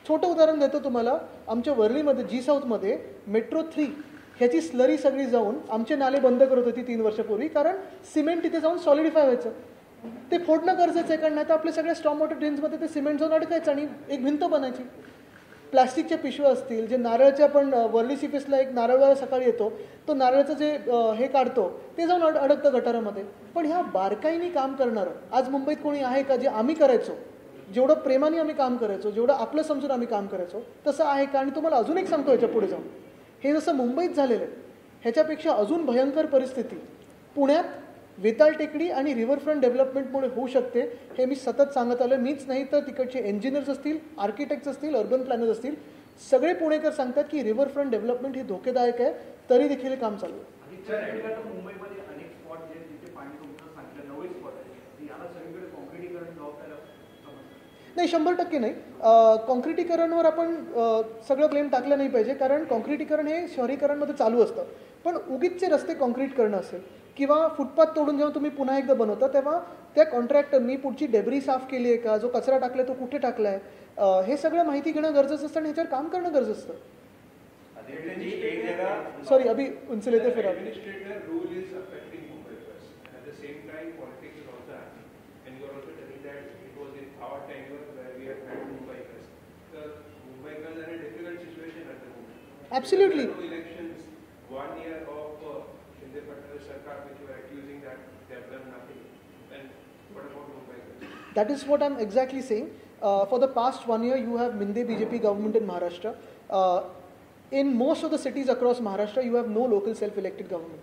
छोटं उदाहरण देतो तुम्हाला. आमच्या वर्लीमध्ये जी साऊथमध्ये मेट्रो 3 ह्याची स्लरी सगळी जाऊन आमचे नाले बंद करत होती 3 वर्षापूर्वी, कारण सिमेंट तिथे जाऊन सॉलिडिफाय व्हायचं. ते फोडणं गरजेचं आहे, कारण नाही तर आपल्या सगळ्या स्टॉर्म वॉटर ड्रेन्समध्ये ते सिमेंट जाऊन अडकायचं आणि एक भिंत बनायची. प्लास्टिकच्या पिशव्या असतील, जे नारळाचे आपण वर्ली सीफेसला एक नारळवाला सकाळी येतो, तो नारळाचं जे हे काढतो ते जाऊन अडकतं गटारामध्ये. पण ह्या बारकाईने काम करणारं आज मुंबईत कोणी आहे का? जे आम्ही करायचो, जेवढं प्रेमाने आम्ही काम करायचो, जेवढं आपलं समजून आम्ही काम करायचो, तसं आहे का? आणि तुम्हाला अजून एक सांगतो याच्या पुढे जाऊन, हे जसं मुंबईत झालेलं आहे ह्याच्यापेक्षा अजून भयंकर परिस्थिती पुण्यात वेताळ टेकडी आणि रिव्हरफ्रंट डेव्हलपमेंटमुळे होऊ शकते हे मी सतत सांगत आलो. मीच नाही तर तिकडचे इंजिनियर्स असतील, आर्किटेक्ट्स असतील, अर्बन प्लॅनर्स असतील, सगळे पुणेकर सांगतात की रिव्हरफ्रंट डेव्हलपमेंट ही धोकेदायक आहे, तरी देखील हे काम चालू आहे. मुंबईमध्ये अनेक स्पॉट जे जिथे पाणी तुमचं सांगितलं 9 स्पॉट आहे, याला सगळीकडे कॉन्क्रिटीकरण जबाबदार नाही, 100% नाही. कॉन्क्रिटीकरणवर आपण सगळं ब्लेम टाकलं नाही पाहिजे, कारण कॉन्क्रिटीकरण हे शहरीकरणमध्ये चालू असतं. पण उगीचचे रस्ते कॉन्क्रीट करणं असेल किंवा फुटपाथ तोडून जेव्हा तुम्ही पुन्हा एकदा बनवता तेव्हा त्या कॉन्ट्रॅक्टरनी पुढची डेब्री साफ केली आहे का, जो कचरा टाकला तो कुठे टाकला आहे, हे सगळं माहिती घेणं गरजेचं असतं आणि ह्याच्यावर काम करणं गरजेचं असतं. सॉरी, अभी उनसे लेते फिर Absolutely. Elections, 1 year of Shinde Patna's Sarkar, which were accusing that they have done nothing. And what about Mumbai? That is what I'm exactly saying. For the past 1 year, you have Minde BJP government in Maharashtra. In most of the cities across Maharashtra, you have no local self-elected government.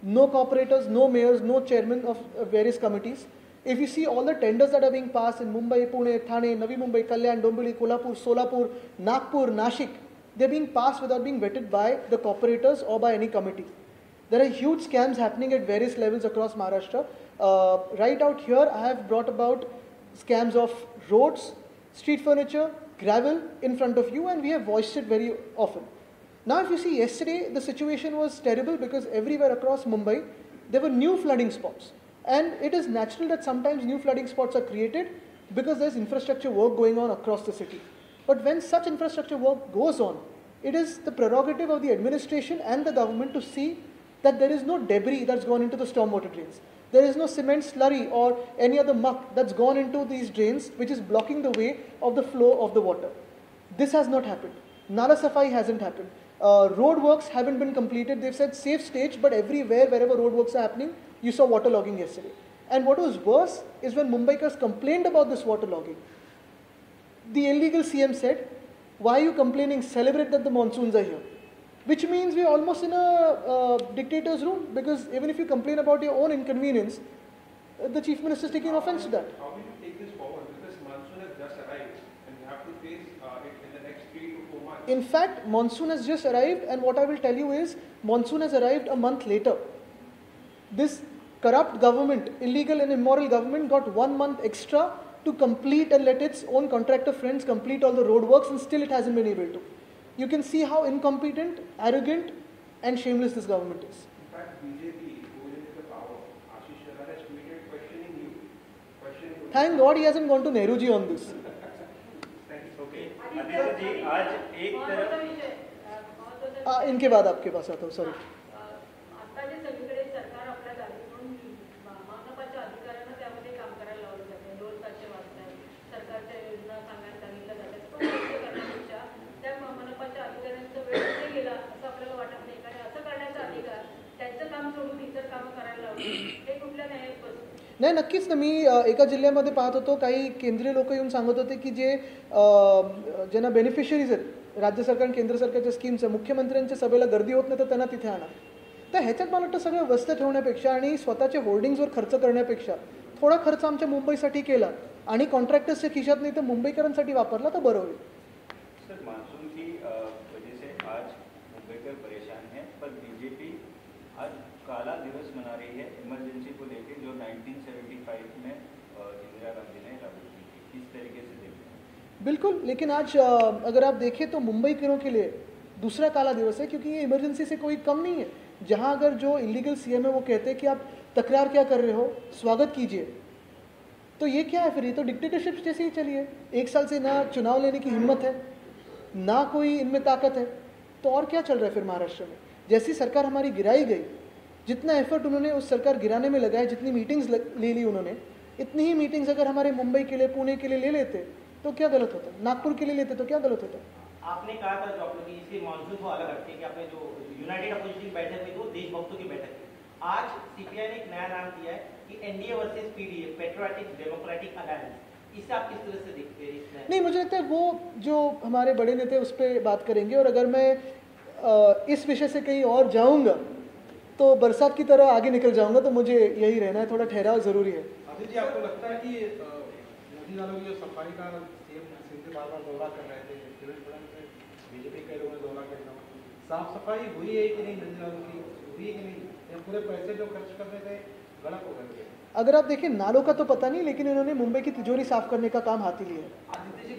No corporators, no mayors, no chairmen of various committees. If you see all the tenders that are being passed in Mumbai, Pune, Thane, Navi Mumbai, Kalyan, Dombivli, Kolhapur, Solapur, Nagpur, Nashik, they're being passed without being vetted by the corporators or by any committee. There are huge scams happening at various levels across Maharashtra. Right out here, I have brought about scams of roads, street furniture, gravel in front of you, and we have voiced it very often. Now, if you see, yesterday the situation was terrible because everywhere across Mumbai, there were new flooding spots. And it is natural that sometimes new flooding spots are created because there's infrastructure work going on across the city. But when such infrastructure work goes on, it is the prerogative of the administration and the government to see that there is no debris that's gone into the stormwater drains. There is no cement slurry or any other muck that's gone into these drains which is blocking the way of the flow of the water. This has not happened. Nala Safai hasn't happened. Road works haven't been completed. They've said safe stage, but everywhere, wherever road works are happening, you saw waterlogging yesterday. And what was worse is when Mumbaikars complained about this waterlogging, the illegal CM said, why are you complaining? Celebrate that the monsoons are here. Which means we're almost in a dictator's room, because even if you complain about your own inconvenience, the Chief Minister is taking offense to that. How will you take this forward? Because monsoon has just arrived and you have to face it in the next 3 to 4 months. In fact, monsoon has just arrived, and what I will tell you is, monsoon has arrived a month later. This corrupt government, illegal and immoral government, got 1 month extra to complete and let its own contractor friends complete all the road works, and still it hasn't been able to. You can see how incompetent, arrogant and shameless this government is. In fact, BJP, who is in the power, Ashish Sharar has tweeted questioning you. Thank God he hasn't gone to Nehruji on this. Okay Aditya ji, आज एक तरफ इनके बाद आपके पास आता हूँ, सॉरी. आता जे सगळीकडे सरकार आपल्या जागी म्हणून महानगरपालिका अधिकाऱ्यांना त्यामध्ये काम करायला लावलं जातं. रोज सातशे वाजताय, सरकारच्या योजना सांगायला सांगितलं जातात. पण असं करण्यापेक्षा त्या महानगरपालिका अधिकाऱ्यांचा वेळ कुठे गेला असं आपल्याला वाटत नाही, कारण असं करण्याचा अधिकार त्यांचं काम सोडून इतर कामं करायला लावलं हे कुठल्या न्यायात बसतं? नाही, नक्कीच ना. मी एका जिल्ह्यामध्ये पाहत होतो, काही केंद्रीय लोक येऊन सांगत होते की जे ज्यांना बेनिफिशरीज आहेत राज्य सरकार आणि केंद्र सरकारच्या स्कीम्स आहे, मुख्यमंत्र्यांच्या सभेला गर्दी होत नाही तर त्यांना तिथे आणा. तर ह्याच्यात मला वाटतं सगळं व्यस्त ठेवण्यापेक्षा आणि स्वतःचे होर्डिंग्सवर खर्च करण्यापेक्षा थोडा खर्च आमच्या मुंबईसाठी केला आणि कॉन्ट्रॅक्टर्सच्या खिशात नाही तर मुंबईकरांसाठी वापरला तर बरं होईल. सर, मानसून की वजह से आज मुंबईकर परेशान हैं, पर बीजेपी आज काला दिवस मना रही है इमरजेंसी को लेकर, जो 1975 में इंदिरा गांधी ने लागू की थी. किस तरीके से देखते हैं? बिल्कुल, लेकिन आज अगर आप देखें तो मुंबईकरों के लिए दूसरा काला दिवस है, क्योंकि ये इमरजेंसी से कोई कम नहीं है. जहां अगर जो इलीगल सीएम है वो कहते हैं कि आप तकरार क्या कर रहे हो, स्वागत कीजिए, तो ये क्या है फिर? ये तो डिक्टेटरशिप जैसे ही चली है. 1 साल से ना चुनाव लेने की हिम्मत है, ना कोई इनमें ताकत है, तो और क्या चल रहा है फिर महाराष्ट्र में? जैसी सरकार हमारी गिराई गई, जितना एफर्ट उन्होंने उस सरकार गिराने में लगाया, जितनी मीटिंग्स ले ली उन्होंने, इतनी ही मीटिंग्स अगर हमारे मुंबई के लिए, पुणे के लिए ले लेते तो क्या गलत होता? नागपुर के लिए लेते तो क्या गलत होता? आपने कहा था जो आप लोग इसके मानसून को अलग रखते हैं कि आपने जो यूनाइटेड अपोजिशन की बैठक हुई वो देशभक्तों की बैठक है. आज सीपीआई ने एक नया नाम दिया है कि NDA versus PDA, patriotic democratic alliance. इसे आप किस तरह से देखते हैं? नहीं, मुझे लगता है वो जो हमारे बड़े नेता उस पर बात करेंगे, और अगर मैं इस विषय से कहीं और जाऊंगा तो बरसात की तरह आगे निकल जाऊंगा, तो मुझे यही रहना है, थोड़ा ठहराव ज़रूरी है। अभी जी आपको लगता है कि नदी नालों की जो सफाई का सीएम सिंह बार बार दौरा कर रहे थे, बीजेपी के लोगों ने दौरा किया, साफ सफाई हुई है कि नहीं, नदी नालों की हुई है कि नहीं, या पूरे पैसे जो खर्च कर रहे थे गलत हो गए? अगर आप देखिए नालों का तो पता नहीं, लेकिन इन्होंने मुंबई की तिजोरी साफ करने का काम हाती लिया है।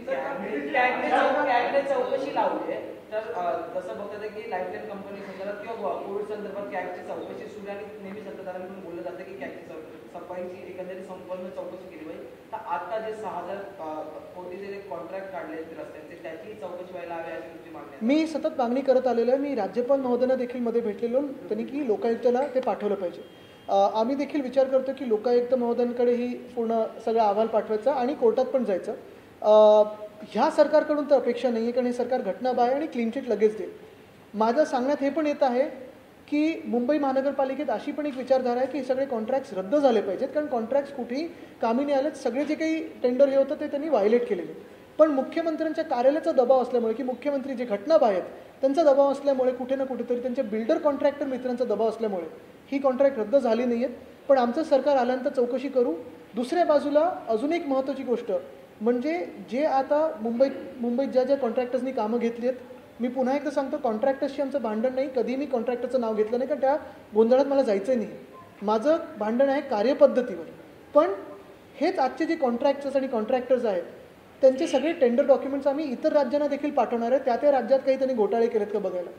कॅगने चौकशी लावली आहे, तर जसं बघतात की लाईफलाईन कंपनी संदर्भात किंवा कोविड संदर्भात कॅगची चौकशी सुरू आणि नेहमी सत्ताधाऱ्यांकडून बोललं जातं की कॅगची सफाईची एकंदरीत संपूर्ण चौकशी केली पाहिजे. तर आता जे 6,000 कोटीचे जे कॉन्ट्रॅक्ट काढले आहेत रस्त्यांचे, त्याची चौकशी व्हायला हवी अशी तुमची मागणी आहे. मी सतत मागणी करत आलेलो आहे. मी राज्यपाल महोदयांना देखील मध्ये भेटलेलो, त्यांनी की लोकायुक्ताला ते पाठवलं पाहिजे. आम्ही देखील विचार करतो की लोकायुक्त महोदयांकडे ही पूर्ण सगळा अहवाल पाठवायचा आणि कोर्टात पण जायचं. ह्या सरकारकडून तर अपेक्षा नाही आहे, कारण हे सरकार घटनाबाह्य आणि क्लीन चिट लगेच देईल. माझं सांगण्यात हे पण येत आहे की मुंबई महानगरपालिकेत अशी पण एक विचारधारा आहे की हे सगळे कॉन्ट्रॅक्ट्स रद्द झाले पाहिजेत, कारण कॉन्ट्रॅक्ट्स कुठेही कामी नाही आलेत. सगळे जे काही टेंडर हे होतं ते त्यांनी व्हायलेट केलेले. पण मुख्यमंत्र्यांच्या कार्यालयाचा दबाव असल्यामुळे, की मुख्यमंत्री जे घटनाबाह्य आहेत त्यांचा दबाव असल्यामुळे, कुठे ना कुठेतरी त्यांच्या बिल्डर कॉन्ट्रॅक्टर मित्रांचा दबाव असल्यामुळे ही कॉन्ट्रॅक्ट रद्द झाली नाही आहेत. पण आमचं सरकार आल्यानंतर चौकशी करू. दुसऱ्या बाजूला अजून एक महत्त्वाची गोष्ट म्हणजे जे आता मुंबईत ज्या कॉन्ट्रॅक्टर्सनी कामं घेतली आहेत, मी पुन्हा एकदा सांगतो, कॉन्ट्रॅक्टर्सशी आमचं भांडण नाही. कधी मी कॉन्ट्रॅक्टरचं नाव घेतलं नाही, कारण त्या गोंधळात मला जायचं नाही. माझं भांडण आहे कार्यपद्धतीवर. पण हेच आजचे जे कॉन्ट्रॅक्टर्स आणि कॉन्ट्रॅक्टर्स आहेत त्यांचे सगळे टेंडर डॉक्युमेंट्स आम्ही इतर राज्यांना देखील पाठवणार आहे, त्या राज्यात काही त्यांनी घोटाळे केलेत का बघायला.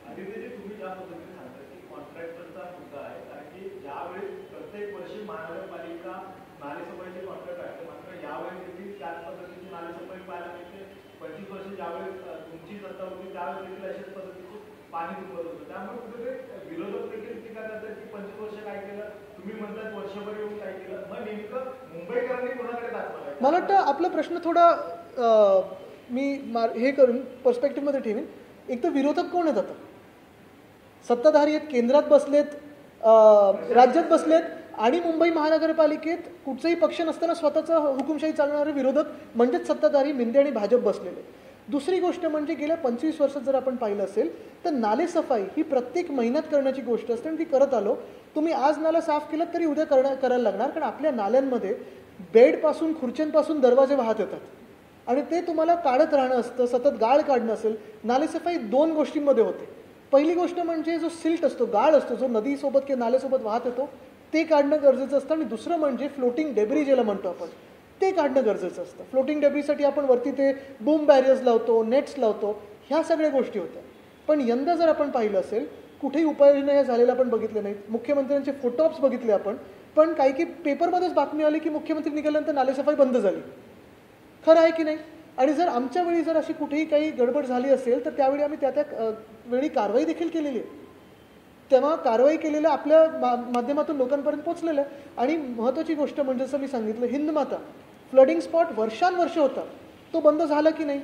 तुम्ही ज्या पद्धतीने सांगता की कॉन्ट्रॅक्टरचा मुद्दा आहे, कारण की ज्यावेळी प्रत्येक वर्षी महानगरपालिका नालेसफाईचे कॉन्ट्रॅक्ट आहे, मात्र यावेळी देखील त्याच पद्धतीची नालेसफाई पाहायला मिळते. 25 वर्ष ज्यावेळेस तुमची सत्ता होती त्यावेळेस देखील अशाच पद्धतीचे पाणी तुंबत होतं. त्यामुळे कुठेतरी विरोधक देखील टीका करतात की 25 वर्ष काय केलं, तुम्ही म्हणतात वर्षभर येऊन काय केलं. मग नेमकं मुंबईकरांनी कोणाकडे दाखवलं? मला वाटतं आपला प्रश्न थोडा मी हे करून पर्स्पेक्टिव्हमध्ये ठेवीन. एक तर विरोधक कोण आहेत? आता सत्ताधारी आहेत, केंद्रात बसलेत, राज्यात बसलेत, आणि मुंबई महानगरपालिकेत कुठचाही पक्ष नसताना स्वतःचा हुकुमशाही चालवणारे विरोधक म्हणजेच सत्ताधारी मिंदे आणि भाजप बसलेले. दुसरी गोष्ट म्हणजे गेल्या 25 वर्षात जर आपण पाहिलं असेल तर नालेसफाई ही प्रत्येक महिन्यात करण्याची गोष्ट असते आणि ती करत आलो. तुम्ही आज नाला साफ केलं तरी उद्या करायला लागणार, कारण आपल्या नाल्यांमध्ये बेडपासून खुर्च्यांपासून दरवाजे वाहत येतात आणि ते तुम्हाला काढत राहणं असतं, सतत गाळ काढणं असेल. नालेसफाई 2 गोष्टींमध्ये होते. पहिली गोष्ट म्हणजे जो सिल्ट असतो, गाळ असतो, जो नदीसोबत किंवा नाल्यासोबत वाहत येतो ते काढणं गरजेचं असतं. आणि दुसरं म्हणजे फ्लोटिंग डेब्री ज्याला म्हणतो आपण, ते काढणं गरजेचं असतं. फ्लोटिंग डेब्रीसाठी आपण वरती ते बूम बॅरियर्स लावतो, नेट्स लावतो, ह्या सगळ्या गोष्टी होत्या. पण यंदा जर आपण पाहिलं असेल कुठेही उपाययोजना ह्या झालेल्या आपण बघितल्या नाहीत. मुख्यमंत्र्यांचे फोटोऑप्स बघितले आपण, पण काही पेपरमध्येच बातमी आली की मुख्यमंत्री निघाल्यानंतर नालेसफाई बंद झाली. खरं आहे की नाही? आणि जर आमच्या वेळी जर अशी कुठेही काही गडबड झाली असेल तर त्यावेळी आम्ही त्या वेळी कारवाई देखील केलेली आहे. तेव्हा कारवाई केलेल्या आपल्या माध्यमातून लोकांपर्यंत पोहोचलेलं आहे. आणि महत्त्वाची गोष्ट म्हणजे जसं मी सांगितलं, हिंदमाता फ्लडिंग स्पॉट वर्षानुवर्ष होता, तो बंद झाला की नाही?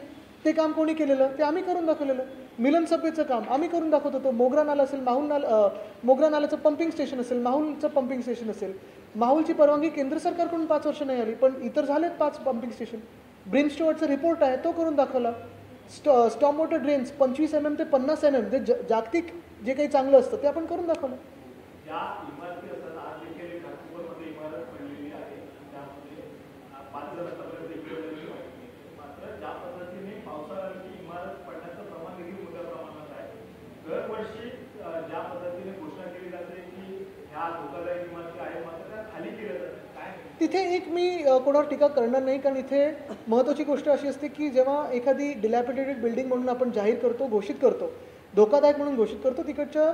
ते काम कोणी केलेलं? ते आम्ही करून दाखवलेलं. मिलन सभेचं काम आम्ही करून दाखवत होतो. मोगरा नाला असेल, मोगरा नाल्याचं पंपिंग स्टेशन असेल, माहूलचं पंपिंग स्टेशन असेल, माहूलची परवानगी केंद्र सरकारकडून 5 वर्ष नाही आली, पण इतर झालेत 5 पंपिंग स्टेशन. ब्रिन स्टुअर्टचा रिपोर्ट आहे, तो करून दाखवला. स्टॉर्म वॉटर ड्रेन्स 25 mm ते 50 mm जे जागतिक जे काही चांगलं असतं ते आपण करून दाखवलं. या इमारती असतात, आज देखील नागपूरमध्ये इमारत बनलेली आहे, त्यामध्ये 5 जणांपर्यंत इकडे मात्र ज्या पद्धतीने पावसाळ्याची इमारत पडण्याचं प्रमाण देखील मोठ्या प्रमाणात आहे. दरवर्षी ज्या पद्धतीने घोषणा केली जाते की ह्या धोकादायक इमारती आहेत, मात्र त्या खाली केल्या जातात. तिथे एक मी कोणावर टीका करणार नाही, कारण इथे महत्त्वाची गोष्ट अशी असते की जेव्हा एखादी डिलॅपिडेटेड बिल्डिंग म्हणून आपण जाहीर करतो, घोषित करतो, धोकादायक म्हणून घोषित करतो, तिकडच्या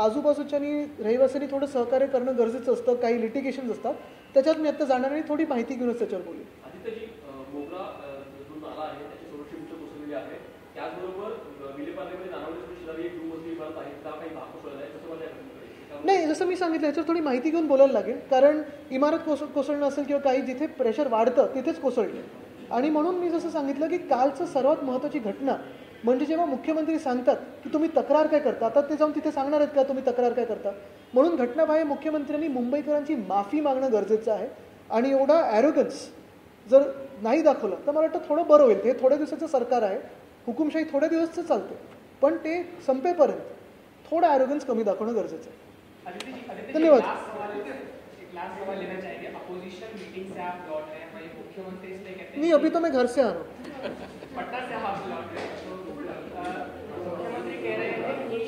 आजूबाजूच्या रहिवाशांनी थोडं सहकार्य करणं गरजेचं असतं. काही लिटिगेशन्स असतात, त्याच्यात मी आता जाणार आणि थोडी माहिती घेऊनच त्याच्यावर बोलू. आदित्यजी, मोगरा जो नाला आहे त्याची 1600 मीटर कोसळलेली आहे. त्याचबरोबर विलेपार्लेमध्ये नारावली शेजारी एक 2 मजली इमारत आहे, त्या काही भाग कोसळला आहे, तसं माझ्या नाही. जसं मी सांगितलं याच्यावर थोडी माहिती घेऊन बोलायला लागेल, कारण इमारत कोसळणं असेल किंवा काही जिथे प्रेशर वाढतं तिथेच कोसळलं. आणि म्हणून मी जसं सांगितलं की कालचं सर्वात महत्त्वाची घटना म्हणजे जेव्हा मुख्यमंत्री सांगतात की तुम्ही तक्रार काय करता, आता ते जाऊन तिथे सांगणार आहेत का तुम्ही तक्रार काय करता. म्हणून घटनाबाह्य मुख्यमंत्र्यांनी मुंबईकरांची माफी मागणं गरजेचं आहे. आणि एवढा ॲरोगन्स जर नाही दाखवलं तर मला वाटतं थोडं बरं होईल. हे थोड्या दिवसाचं सरकार आहे, हुकुमशाही थोड्या दिवसच चालते, पण ते संपेपर्यंत थोड़ा ॲरोगन्स कमी दाखवणं गरजेचं आहे. धन्यवाद. लास्ट सवाल लेना चाहेंगे. अपोजिशन मीटिंग से आप लौट रहे हैं, वही मुख्यमंत्री इसलिए कहते हैं नहीं, अभी तो मैं घर से आ रहा हूँ. पटना से आप लौट रहे हैं, तो मुख्यमंत्री कह रहे हैं कि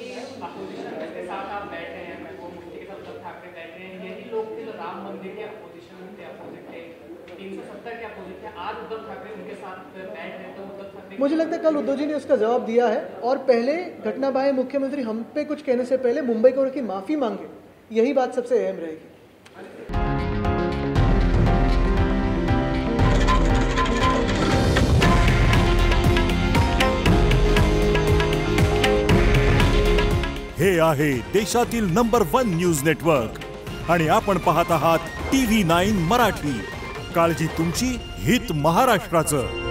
अपोजिशन के साथ आप बैठे हैं, वो मुफ्ती के साथ उद्धव ठाकरे बैठे हैं, यही लोग थे जो राम मंदिर के अपोजिशन में थे, अपोजिट थे, 370 के अपोजिट थे. आज उद्धव ठाकरे उनके साथ बैठ रहे हैं, तो उद्धव ठाकरे मुझे लगता है कल उद्धव जी ने उसका जवाब दिया है. और पहले घटना बाय मुख्यमंत्री हम पे कुछ कहने से पहले मुंबई को की माफी मांगे, यही बात सबसे अहम रहेगी. हे आहे देशातील नंबर 1 न्यूज नेटवर्क आणि आपण पाहत आहात TV9 मराठी. काळजी तुमची, हित महाराष्ट्राचं.